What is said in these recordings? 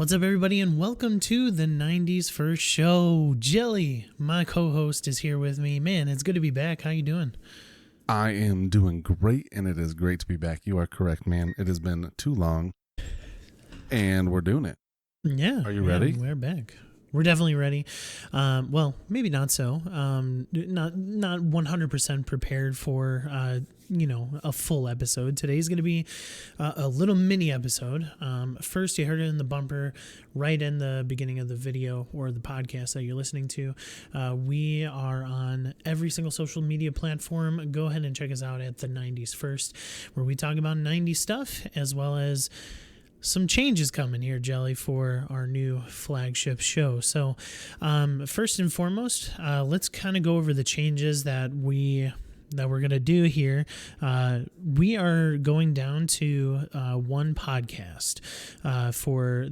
What's up, everybody, and welcome to the 90s First Show. Jelly, my co-host, is here with me. Man, it's good to be back. How you doing? I am doing great, and it is great to be back. You are correct, man. It has been too long, and we're doing it. Yeah. Are you ready? We're back. We're definitely ready. Well, maybe not so. Not 100% prepared for a full episode. Today's going to be a little mini episode. First, you heard it in the bumper right in the beginning of the video or the podcast that you're listening to. We are on every single social media platform. Go ahead and check us out at the 90s First, where we talk about 90s stuff as well as some changes coming here, Jelly, for our new flagship show. So first and foremost, let's kind of go over the changes that we're going to do here. We are going down to one podcast for,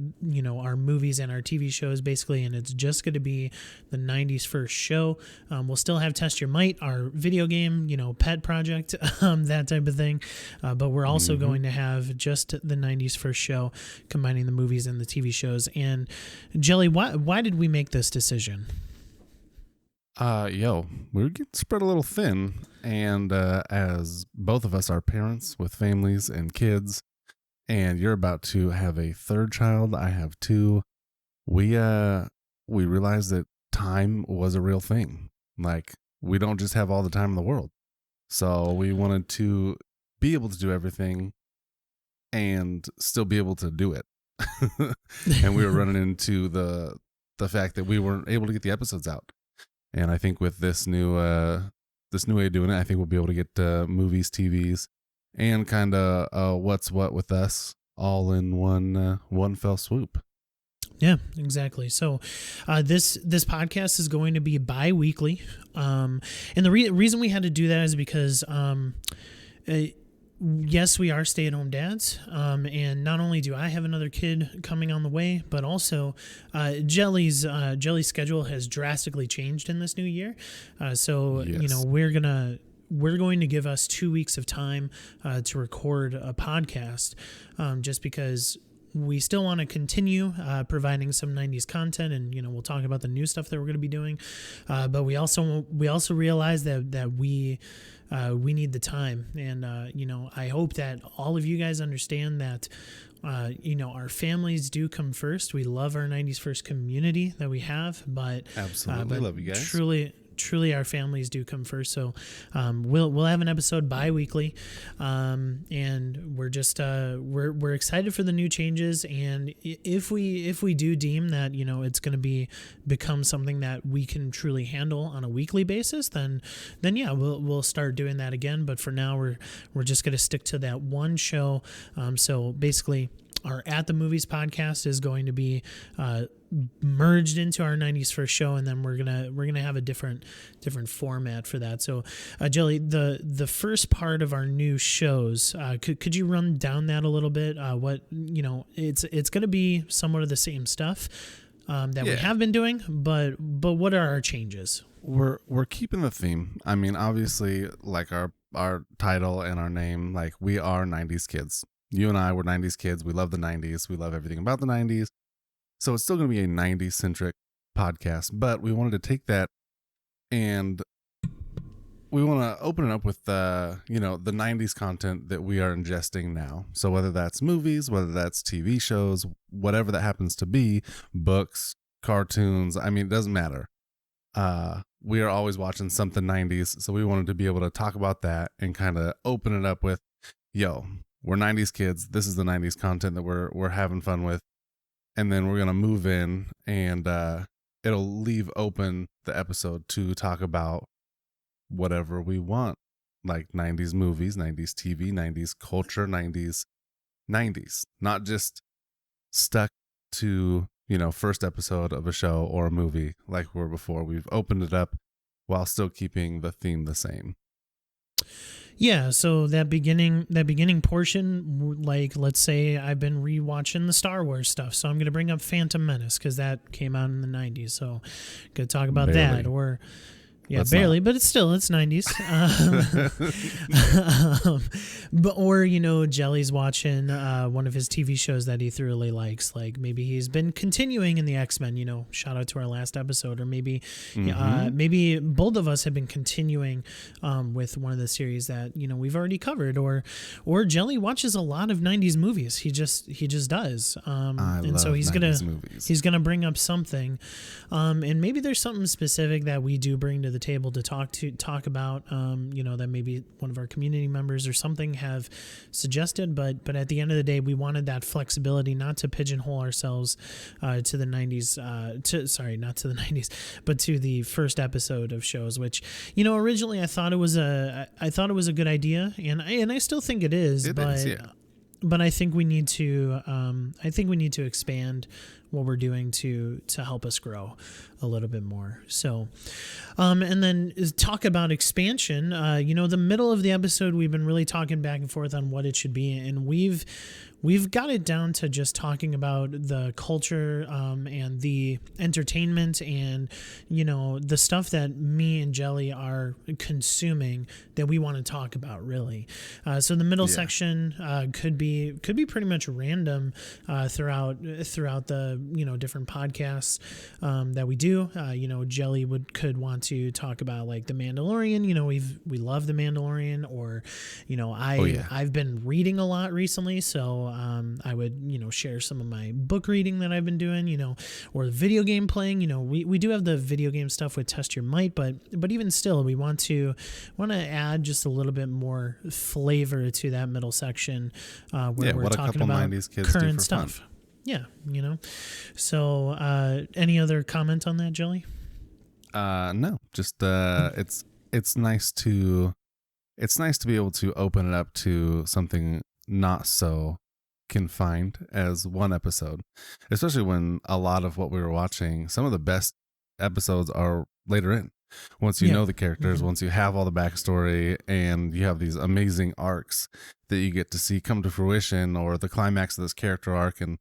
our movies and our TV shows, basically, and it's just going to be the 90s First Show. We'll still have Test Your Might, our video game, pet project, that type of thing. But we're also going to have just the 90s First Show, combining the movies and the TV shows. And Jelly, why did we make this decision? We're getting spread a little thin, and as both of us are parents with families and kids, and you're about to have a third child, I have two, we realized that time was a real thing. Like, we don't just have all the time in the world. So we wanted to be able to do everything and still be able to do it. And we were running into the fact that we weren't able to get the episodes out. And I think with this new way of doing it, I think we'll be able to get movies, TVs, and kind of what's what with us all in one fell swoop. Yeah, exactly. So this podcast is going to be bi-weekly. And the reason we had to do that is because yes, we are stay-at-home dads, and not only do I have another kid coming on the way, but also Jelly's schedule has drastically changed in this new year. So yes. we're going to give us 2 weeks of time to record a podcast, just because we still want to continue providing some 90s content, and we'll talk about the new stuff that we're going to be doing. But we also realize that we need the time, and I hope that all of you guys understand that our families do come first. We love our 90s First community that we have, but Absolutely love you guys. Truly our families do come first. So we'll have an episode bi-weekly, and we're just we're excited for the new changes. And if we do deem that it's going to become something that we can truly handle on a weekly basis, then yeah, we'll start doing that again. But for now, we're just going to stick to that one show. So basically, our At the Movies podcast is going to be merged into our 90s First Show, and then we're gonna have a different format for that. So Jelly, the first part of our new shows, could you run down that a little bit? What it's gonna be somewhat of the same stuff that we have been doing, but what are our changes? We're keeping the theme. I mean, obviously, like our title and our name, like, we are 90s kids. You and I were 90s kids. We love the 90s. We love everything about the 90s. So it's still going to be a 90s centric podcast, but we wanted to take that and we want to open it up with the 90s content that we are ingesting now. So whether that's movies, whether that's TV shows, whatever that happens to be, books, cartoons, I mean, it doesn't matter. We are always watching something 90s. So we wanted to be able to talk about that and kind of open it up with, we're 90s kids. This is the 90s content that we're having fun with. And then we're going to move in, and it'll leave open the episode to talk about whatever we want, like 90s movies, 90s TV, 90s culture, 90s, not just stuck to, first episode of a show or a movie like we were before. We've opened it up while still keeping the theme the same. Yeah, so that beginning portion, like, let's say I've been rewatching the Star Wars stuff, so I'm going to bring up Phantom Menace because that came out in the 90s, so going to talk about that. Or Yeah, Let's barely, but it's 90s. But or Jelly's watching one of his TV shows that he thoroughly likes. Like maybe he's been continuing in the X-Men. Shout out to our last episode, or maybe maybe both of us have been continuing with one of the series that we've already covered. Or Jelly watches a lot of 90s movies. He just does. And so he's gonna bring up something, and maybe there's something specific that we do bring to the table to talk about, that maybe one of our community members or something have suggested, but at the end of the day, we wanted that flexibility, not to pigeonhole ourselves to the 90s, not to the 90s, but to the first episode of shows, which originally I thought it was a good idea, and I still think it is, but I think we need to expand what we're doing to help us grow a little bit more. So, and then talk about expansion. The middle of the episode, we've been really talking back and forth on what it should be, and we've got it down to just talking about the culture and the entertainment and the stuff that me and Jelly are consuming that we want to talk about, really. So the middle section could be pretty much random throughout the different podcasts that we do. Jelly could want to talk about like The Mandalorian. We love The Mandalorian, or I've been reading a lot recently, so I would share some of my book reading that I've been doing, or the video game playing. We do have the video game stuff with Test Your Might, but even still, we want to add just a little bit more flavor to that middle section where we're talking about 90s kids current stuff. Fun. Yeah, So, any other comment on that, Jelly? No, just it's nice to be able to open it up to something not so confined as one episode, especially when a lot of what we were watching, some of the best episodes are later in. Once you know the characters, once you have all the backstory, and you have these amazing arcs that you get to see come to fruition, or the climax of this character arc, and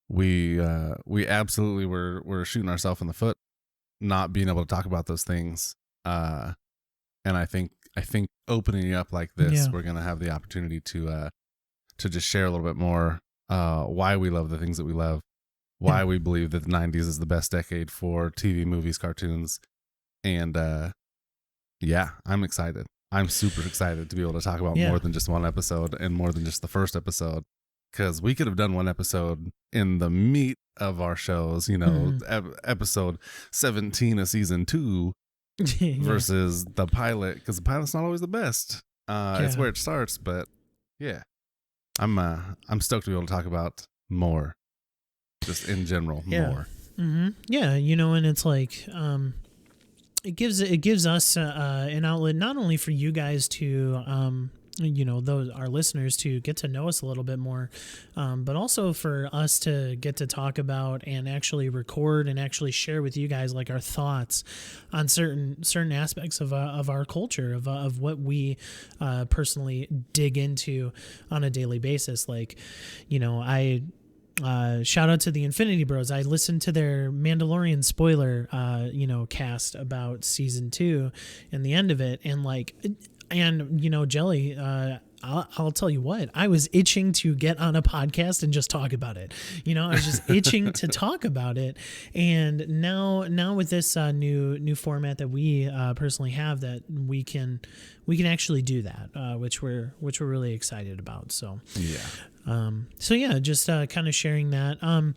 we absolutely were shooting ourselves in the foot not being able to talk about those things. And I think opening it up like this, we're gonna have the opportunity to just share a little bit more why we love the things that we love, why we believe that the 90s is the best decade for TV, movies, cartoons. And I'm excited. I'm super excited to be able to talk about more than just one episode and more than just the first episode, because we could have done one episode in the meat of our shows, episode 17 of season 2 versus the pilot, because the pilot's not always the best. It's where it starts, but I'm stoked to be able to talk about more, just in general, more. Mm-hmm. Yeah, and it's like it gives us an outlet not only for you guys to those our listeners to get to know us a little bit more, but also for us to get to talk about and actually record and actually share with you guys like our thoughts on certain aspects of our culture, of what we personally dig into on a daily basis. Like, I shout out to the Infinity Bros. I listened to their Mandalorian spoiler cast about season 2 and the end of it, and Jelly, I'll tell you what, I was itching to get on a podcast and just talk about it. I was just itching to talk about it. And now with this new format that we personally have, that we can actually do that, which we're really excited about. So just kind of sharing that. And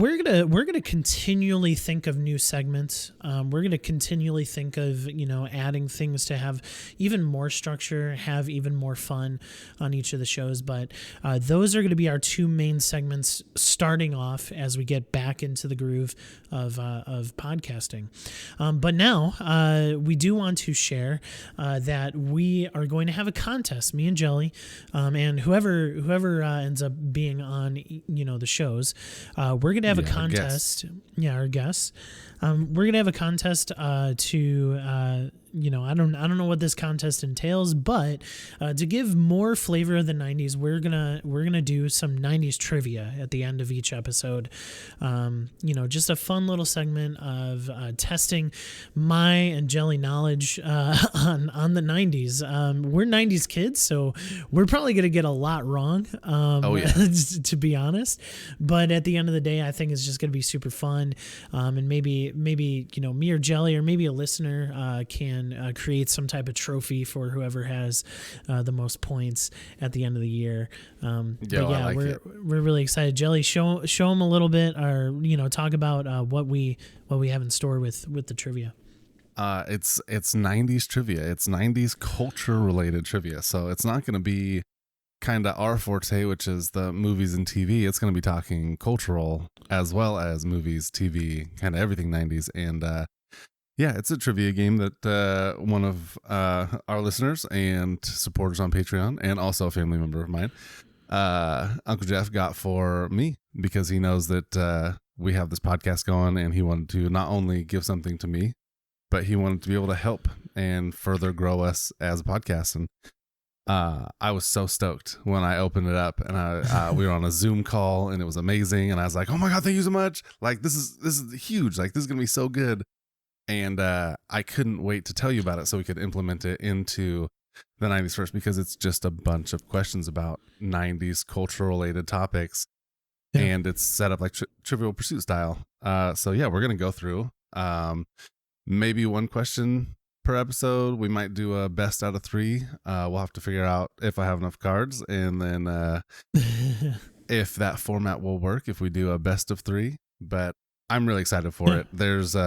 we're gonna continually think of new segments. We're gonna continually think of adding things to have even more structure, have even more fun on each of the shows. But those are going to be our two main segments starting off as we get back into the groove of podcasting. But now we do want to share that we are going to have a contest, me and Jelly, and whoever ends up being on the shows, we're going to have a contest. Our guests. We're going to have a contest I don't know what this contest entails, but to give more flavor of the 90s, we're gonna do some 90s trivia at the end of each episode. Just a fun little segment of testing my and Jelly knowledge on the 90s. We're 90s kids, so we're probably gonna get a lot wrong. To be honest, but at the end of the day, I think it's just gonna be super fun. And maybe me or Jelly or maybe a listener can create some type of trophy for whoever has the most points at the end of the year. We're really excited. Jelly, show them a little bit, or talk about what we have in store with the trivia. It's 90s trivia. It's 90s culture related trivia. So it's not going to be kind of our forte, which is the movies and TV. It's going to be talking cultural as well as movies, TV, kind of everything 90s. And it's a trivia game that one of our listeners and supporters on Patreon, and also a family member of mine, Uncle Jeff, got for me, because he knows that we have this podcast going, and he wanted to not only give something to me, but he wanted to be able to help and further grow us as a podcast. And I was so stoked when I opened it up, and we were on a Zoom call, and it was amazing. And I was like, "Oh my God, thank you so much! Like this is huge! Like this is gonna be so good!" And I couldn't wait to tell you about it so we could implement it into the 90s first, because it's just a bunch of questions about 90s cultural related topics, and it's set up like Trivial Pursuit style. We're gonna go through maybe one question per episode. We might do a best out of 3. We'll have to figure out if I have enough cards, and then if that format will work if we do a best of 3. But I'm really excited for it. There's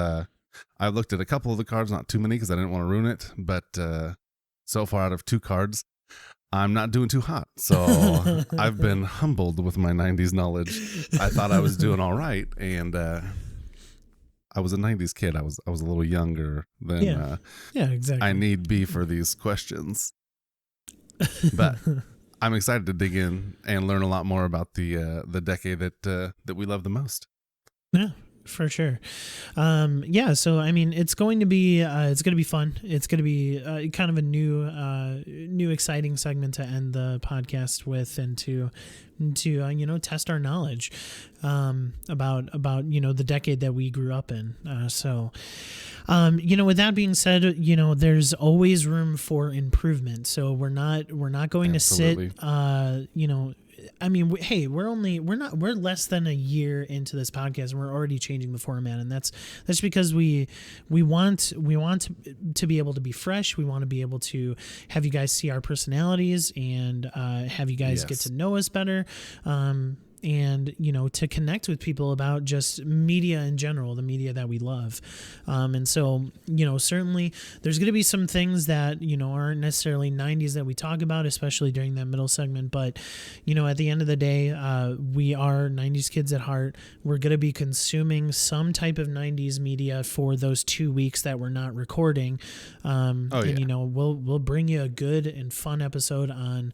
I looked at a couple of the cards, not too many because I didn't want to ruin it, but so far out of 2 cards, I'm not doing too hot. So I've been humbled with my 90s knowledge. I thought I was doing all right, and I was a 90s kid. I was a little younger than exactly. I need be for these questions. But I'm excited to dig in and learn a lot more about the decade that we love the most. Yeah, for sure. So I mean, it's going to be fun. It's going to be kind of a new exciting segment to end the podcast with, and to test our knowledge about the decade that we grew up in. With that being said, there's always room for improvement. So we're not going Absolutely. to sit we're less than a year into this podcast, and we're already changing the format, and that's because we want to be able to be fresh. We want to be able to have you guys see our personalities, and have you guys get to know us better, and to connect with people about just media in general, the media that we love. And so certainly there's going to be some things that aren't necessarily 90s that we talk about, especially during that middle segment, but at the end of the day, we are 90s kids at heart. We're going to be consuming some type of 90s media for those 2 weeks that we're not recording. And we'll bring you a good and fun episode on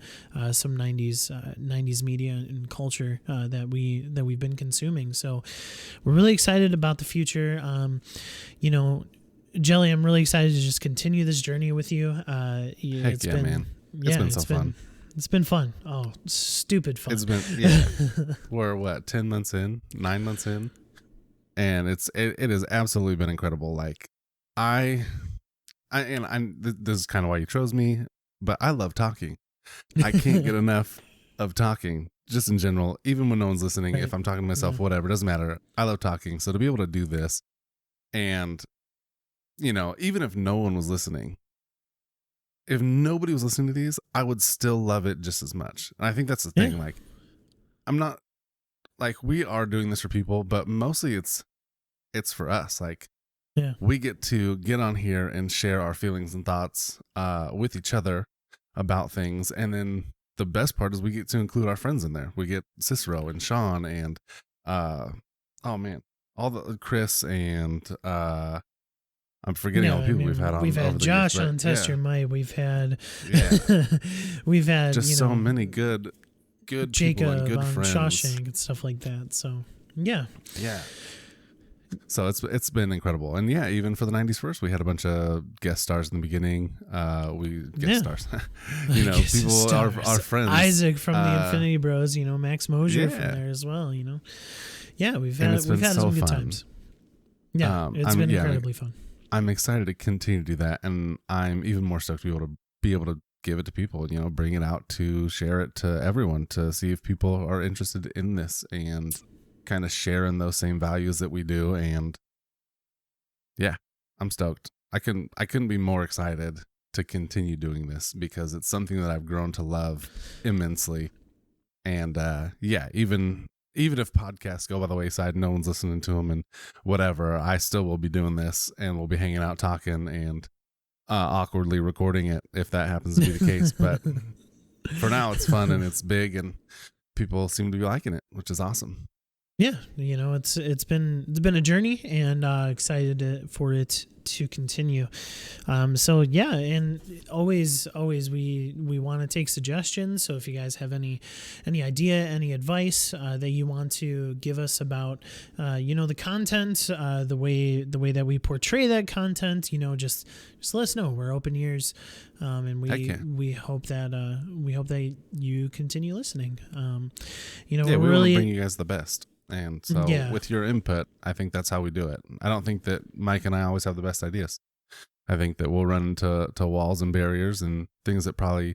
some 90s media and culture that we've been consuming. So we're really excited about the future. Jelly, I'm really excited to just continue this journey with you. Man. It's been so fun. It's been fun. Oh, stupid fun. It's been, we're 10 months in, 9 months in, and it has absolutely been incredible. Like this is kind of why you chose me, but I love talking. I can't get enough of talking, just in general, even when no one's listening. Right. If I'm talking to myself, whatever, it doesn't matter. I love talking. So to be able to do this, and even if no one was listening, if nobody was listening to these, I would still love it just as much. And I think that's the thing. Like, I'm not like, we are doing this for people, but mostly it's for us. Like, we get to get on here and share our feelings and thoughts with each other about things. And then the best part is we get to include our friends in there. We get Cicero and Sean and all the Chris and I'm forgetting all the people we've had on. We've had Josh on Test Your Might. We've had just so many good Jacob people and good on friends. Shawshank and stuff like that. So yeah. So it's been incredible. And yeah, even for the 90s first, we had a bunch of guest stars in the beginning. We guest stars. Guest People stars. our friends. Isaac from the Infinity Bros, Max Mosier from Yeah. there as well, Yeah, we've And had it's been so some good fun. times. Yeah, it's been incredibly fun. I'm excited to continue to do that, and I'm even more stoked to be able to give it to people, bring it out, to share it to everyone, to see if people are interested in this and kind of sharing those same values that we do. And yeah, I'm stoked. I couldn't be more excited to continue doing this, because it's something that I've grown to love immensely. And even if podcasts go by the wayside, no one's listening to them and whatever, I still will be doing this, and we'll be hanging out talking and awkwardly recording it if that happens to be the case. But for now, it's fun and it's big, and people seem to be liking it, which is awesome. Yeah, it's been a journey, and excited for it to continue. So yeah, and always we want to take suggestions. So if you guys have any idea, any advice that you want to give us about the content, the way that we portray that content, just let us know. We're open ears, and we hope that you continue listening. We we're want really to bring you guys the best. And so with your input, I think that's how we do it. I don't think that Mike and I always have the best ideas. I think that we'll run into walls and barriers and things that probably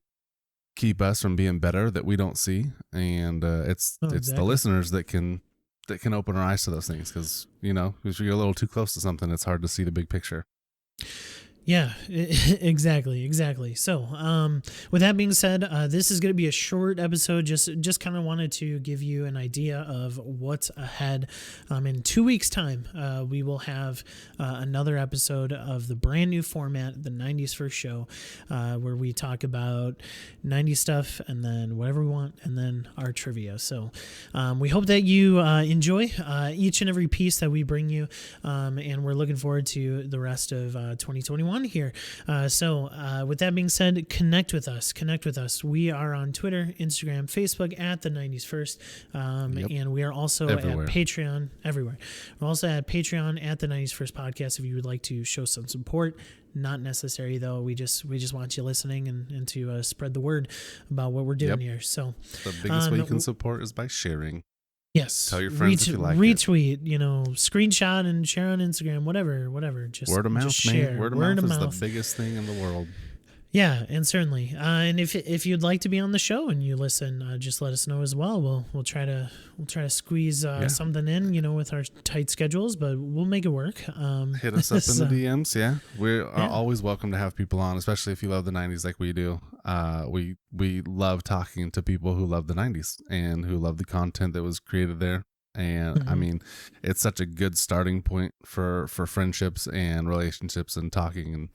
keep us from being better that we don't see. And it's the listeners that can open our eyes to those things. Because, if you're a little too close to something, it's hard to see the big picture. Yeah, exactly. So, with that being said, this is going to be a short episode. Just kind of wanted to give you an idea of what's ahead. In 2 weeks' time, we will have another episode of the brand new format, the 90s First Show, where we talk about 90s stuff and then whatever we want, and then our trivia. So, we hope that you enjoy each and every piece that we bring you, and we're looking forward to the rest of 2021 here. So with that being said, connect with us. We are on Twitter, Instagram, Facebook at the 90s First, and we are also everywhere. At Patreon, everywhere. We're also at Patreon at the 90s First Podcast if you would like to show some support. Not necessary though. We just want you listening and to spread the word about what we're doing here. So the biggest way you can support is by sharing. Yes. Tell your friends if you like retweet, screenshot and share on Instagram, whatever. Just word of mouth, just share. man. Word of mouth is the biggest thing in the world. Yeah, and certainly. And if you'd like to be on the show and you listen, just let us know as well. We'll try to squeeze something in, with our tight schedules, but we'll make it work. Hit us up in the DMs. Yeah, we are always welcome to have people on, especially if you love the 90s like we do. We love talking to people who love the 90s and who love the content that was created there. And I mean, it's such a good starting point for friendships and relationships and talking. And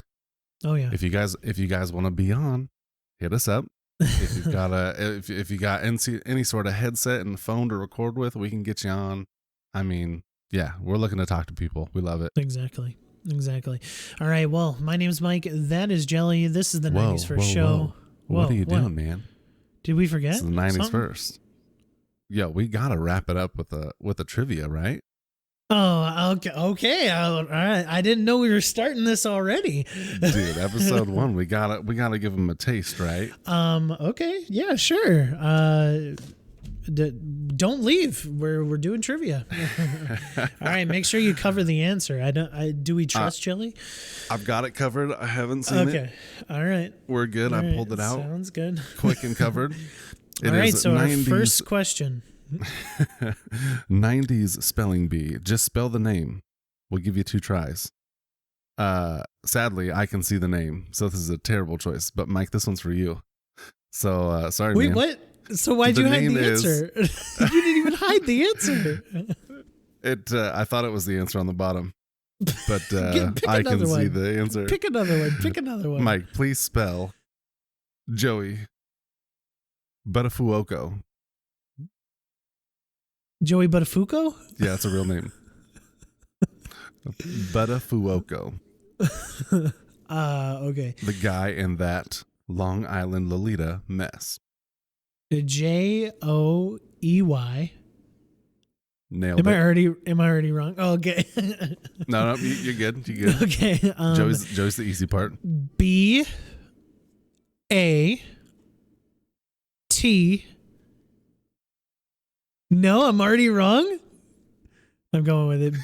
oh yeah, if you guys want to be on, hit us up. If you've got if you got any sort of headset and phone to record with, we can get you on. I mean, yeah, we're looking to talk to people. We love it. Exactly. All right. Well, my name's Mike. That is Jelly. This is the 90s First Show. What are you doing, man? Did we forget? It's the 90s First. Yeah, we gotta wrap it up with a trivia, right? Oh, okay. All right. I didn't know we were starting this already. Dude, episode 1, we gotta give them a taste, right? Okay. Yeah, sure. Don't leave. We're doing trivia. All right. Make sure you cover the answer. Do we trust Jelly? I've got it covered. I haven't seen it. Okay. All right. We're good. I pulled it out. Sounds good. Quick and covered. All right. So 90s, our first question. 90s spelling bee. Just spell the name. We'll give you 2 tries. Sadly, I can see the name, so this is a terrible choice. But Mike, this one's for you. So sorry, Wait, man. what? So why'd you hide the answer? You didn't even hide the answer. I thought it was the answer on the bottom, but I can see the answer. Pick another one. Mike, please spell Joey Buttafuoco. Joey Buttafuoco? Yeah, that's a real name. Buttafuoco. Okay. The guy in that Long Island Lolita mess. Joey Nailed Am it. I already wrong? Oh, okay. No, you're good. You're good. Okay. Joey's the easy part. B A T. No, I'm already wrong. I'm going with it.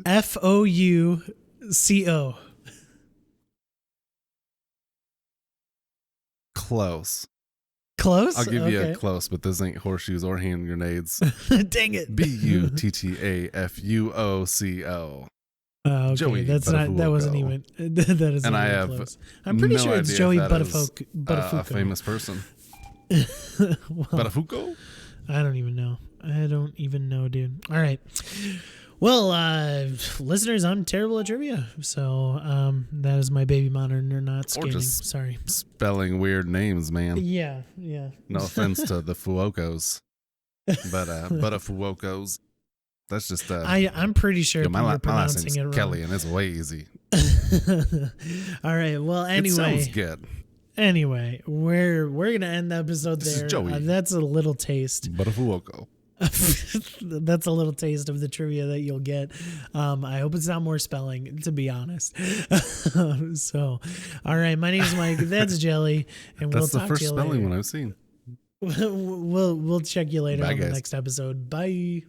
BATAFOUCO. Close. Close? I'll give you a Okay. close, but this ain't horseshoes or hand grenades. Dang it. BUTTAFUOCO. Okay, Joey that's not. That wasn't Buttafuoco. even. That isn't And I even have close. I'm pretty no sure it's idea Joey if that is, Buttafuoco. a famous person. Well, Buttafuoco? I don't even know. I don't even know, dude. All right. Well, listeners, I'm terrible at trivia, so that is my baby monitor not scanning. just- Sorry. Spelling weird names, man. Yeah. No offense to the Fuocos. But Buttafuocos. That's just I'm pretty sure yo, my you're last pronouncing name's it wrong. Kelly, and it's way easy. All right. Well, It sounds anyway, good. we're gonna end the episode This is there. Joey. That's a little taste. Buttafuoco. That's a little taste of the trivia that you'll get. I hope it's not more spelling, to be honest. So, all right. My name is Mike. That's Jelly, and That's we'll the talk first to you spelling later. one I've seen. We'll check you later Bye, on the guys. next episode. Bye.